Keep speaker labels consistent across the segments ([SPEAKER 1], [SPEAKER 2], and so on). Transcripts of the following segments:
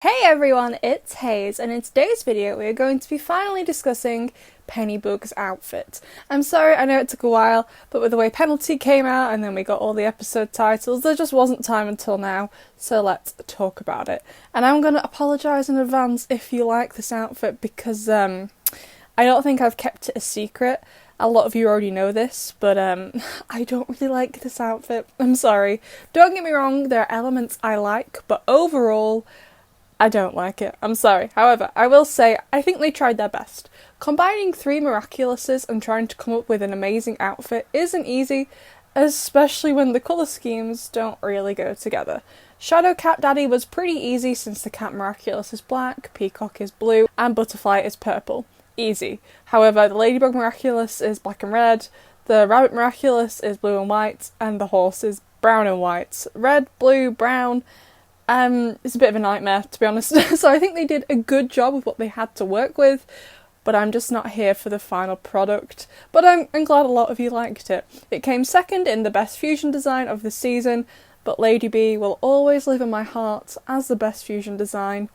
[SPEAKER 1] Hey everyone, it's Hayes, and in today's video we are going to be finally discussing Pennybug's outfit. I'm sorry, I know it took a while, but with the way Penalty came out and then we got all the episode titles, there just wasn't time until now, so let's talk about it. And I'm going to apologise in advance if you like this outfit because I don't think I've kept it a secret. A lot of you already know this, but I don't really like this outfit. I'm sorry. Don't get me wrong, there are elements I like, but overall I don't like it. I'm sorry. However, I will say I think they tried their best. Combining three Miraculouses and trying to come up with an amazing outfit isn't easy, especially when the colour schemes don't really go together. Shadow Cat Daddy was pretty easy since the Cat Miraculous is black, Peacock is blue, and Butterfly is purple. Easy. However, the Ladybug Miraculous is black and red, the Rabbit Miraculous is blue and white, and the horse is brown and white. Red, blue, brown. It's a bit of a nightmare, to be honest. So I think they did a good job of what they had to work with, but I'm just not here for the final product. But I'm glad a lot of you liked it. It came second in the best fusion design of the season, but Lady B will always live in my heart as the best fusion design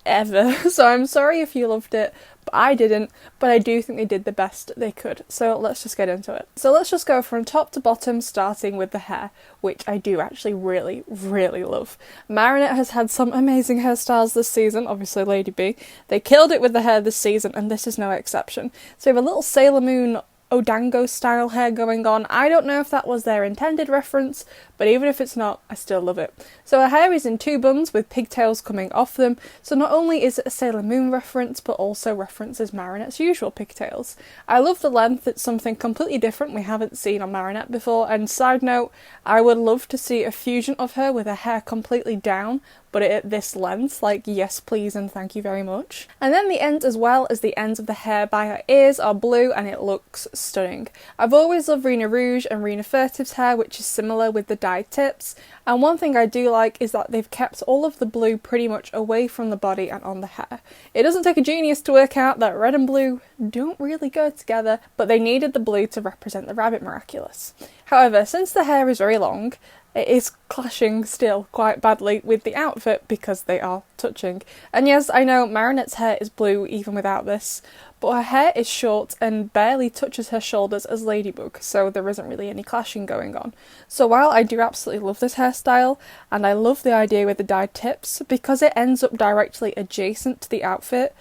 [SPEAKER 1] ever. So I'm sorry if you loved it, but I didn't, but I do think they did the best they could. So let's just get into it. So let's just go from top to bottom, starting with the hair, which I do actually really, really love. Marinette has had some amazing hairstyles this season, obviously Lady B. They killed it with the hair this season, and this is no exception. So we have a little Sailor Moon Odango style hair going on. I don't know if that was their intended reference, but even if it's not, I still love it. So her hair is in two buns with pigtails coming off them, so not only is it a Sailor Moon reference, but also references Marinette's usual pigtails. I love the length, it's something completely different we haven't seen on Marinette before, and side note, I would love to see a fusion of her with her hair completely down, but at this length, like yes please and thank you very much. And then the ends as well as the ends of the hair by her ears are blue and it looks stunning. I've always loved Rena Rouge and Rena Furtive's hair, which is similar with the dyed tips, and one thing I do like is that they've kept all of the blue pretty much away from the body and on the hair. It doesn't take a genius to work out that red and blue don't really go together, but they needed the blue to represent the Rabbit Miraculous. However, since the hair is very long, it is clashing still quite badly with the outfit because they are touching. And yes, I know Marinette's hair is blue even without this, but her hair is short and barely touches her shoulders as Ladybug, so there isn't really any clashing going on. So while I do absolutely love this hairstyle, and I love the idea with the dyed tips, because it ends up directly adjacent to the outfit,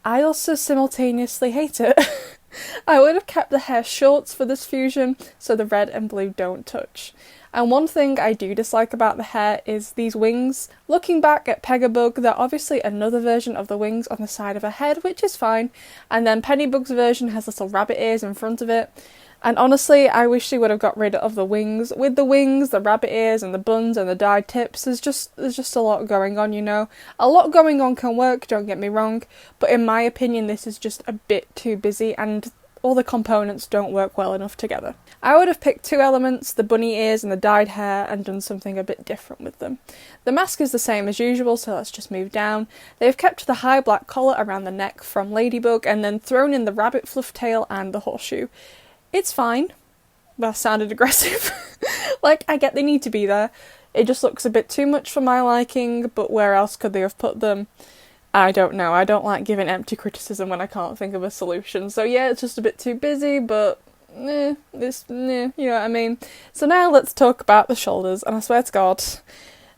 [SPEAKER 1] I also simultaneously hate it. I would have kept the hair shorts for this fusion so the red and blue don't touch. And one thing I do dislike about the hair is these wings. Looking back at Pennybug, they're obviously another version of the wings on the side of her head, which is fine, and then Pennybug's version has little rabbit ears in front of it. And honestly, I wish they would have got rid of the wings. With the wings, the rabbit ears and the buns and the dyed tips, there's just a lot going on, you know. A lot going on can work, don't get me wrong, but in my opinion this is just a bit too busy and all the components don't work well enough together. I would have picked two elements, the bunny ears and the dyed hair, and done something a bit different with them. The mask is the same as usual, so let's just move down. They've kept the high black collar around the neck from Ladybug and then thrown in the rabbit fluff tail and the horseshoe. It's fine. That sounded aggressive. Like, I get they need to be there. It just looks a bit too much for my liking, but where else could they have put them? I don't know. I don't like giving empty criticism when I can't think of a solution. So yeah, it's just a bit too busy, but you know what I mean. So now let's talk about the shoulders, and I swear to God,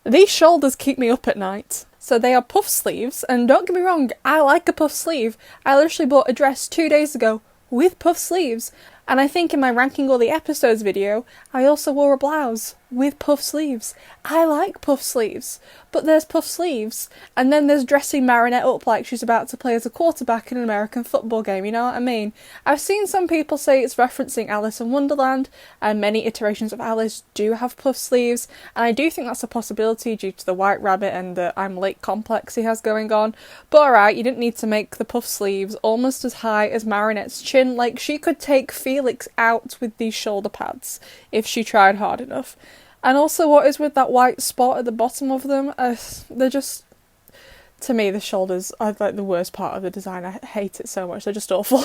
[SPEAKER 1] these shoulders keep me up at night. So they are puff sleeves, and don't get me wrong, I like a puff sleeve. I literally bought a dress 2 days ago with puff sleeves, and I think in my ranking all the episodes video, I also wore a blouse with puff sleeves. I like puff sleeves, but there's puff sleeves, and then there's dressing Marinette up like she's about to play as a quarterback in an American football game, you know what I mean? I've seen some people say it's referencing Alice in Wonderland, and many iterations of Alice do have puff sleeves, and I do think that's a possibility due to the White Rabbit and the I'm late complex he has going on, but alright, you didn't need to make the puff sleeves almost as high as Marinette's chin. Like, she could take Felix out with these shoulder pads if she tried hard enough. And also, what is with that white spot at the bottom of them? They're just To me, the shoulders are like the worst part of the design. I hate it so much. They're just awful.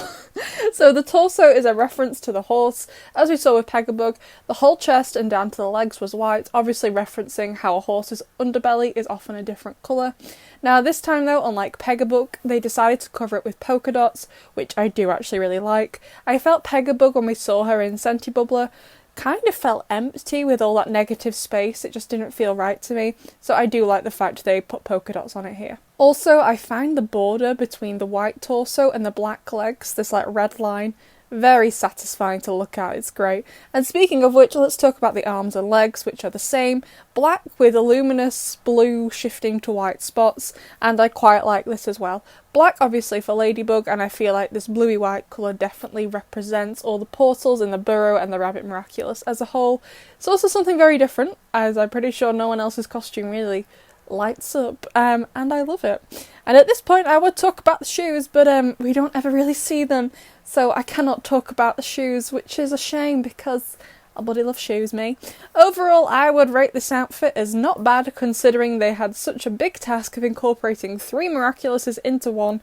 [SPEAKER 1] So the torso is a reference to the horse. As we saw with Pennybug, the whole chest and down to the legs was white, obviously referencing how a horse's underbelly is often a different colour. Now this time though, unlike Pennybug, they decided to cover it with polka dots, which I do actually really like. I felt Pennybug when we saw her in Senti Bubbler kind of felt empty with all that negative space. It just didn't feel right to me, so I do like the fact they put polka dots on it here. Also, I find the border between the white torso and the black legs, this like red line, very satisfying to look at. It's great. And speaking of which, let's talk about the arms and legs, which are the same, black with a luminous blue shifting to white spots, and I quite like this as well. Black obviously for Ladybug, and I feel like this bluey white colour definitely represents all the portals in the burrow and the rabbit Miraculous as a whole. It's also something very different, as I'm pretty sure no one else's costume really lights up, and I love it. And at this point I would talk about the shoes, but we don't ever really see them, so I cannot talk about the shoes, which is a shame because I bloody love shoes, me. Overall, I would rate this outfit as not bad, considering they had such a big task of incorporating 3 Miraculouses into one,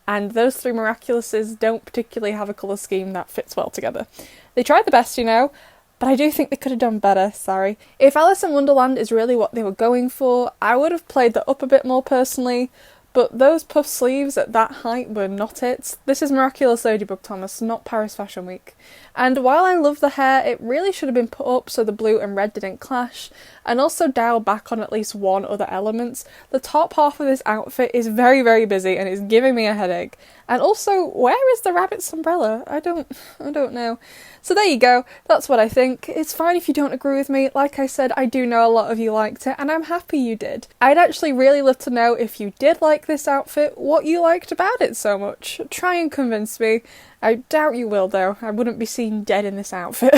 [SPEAKER 1] and those 3 Miraculouses don't particularly have a colour scheme that fits well together. They tried the best, you know, but I do think they could have done better, sorry. If Alice in Wonderland is really what they were going for, I would have played that up a bit more personally, but those puff sleeves at that height were not it. This is Miraculous Ladybug Thomas, not Paris Fashion Week. And while I love the hair, it really should have been put up so the blue and red didn't clash, and also dial back on at least one other element. The top half of this outfit is very, very busy and it's giving me a headache. And also, where is the rabbit's umbrella? I don't know. So there you go, that's what I think. It's fine if you don't agree with me. Like I said, I do know a lot of you liked it, and I'm happy you did. I'd actually really love to know if you did like this outfit, what you liked about it so much. Try and convince me. I doubt you will though, I wouldn't be seen dead in this outfit.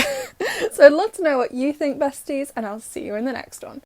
[SPEAKER 1] So I'd love to know what you think, besties, and I'll see you in the next one.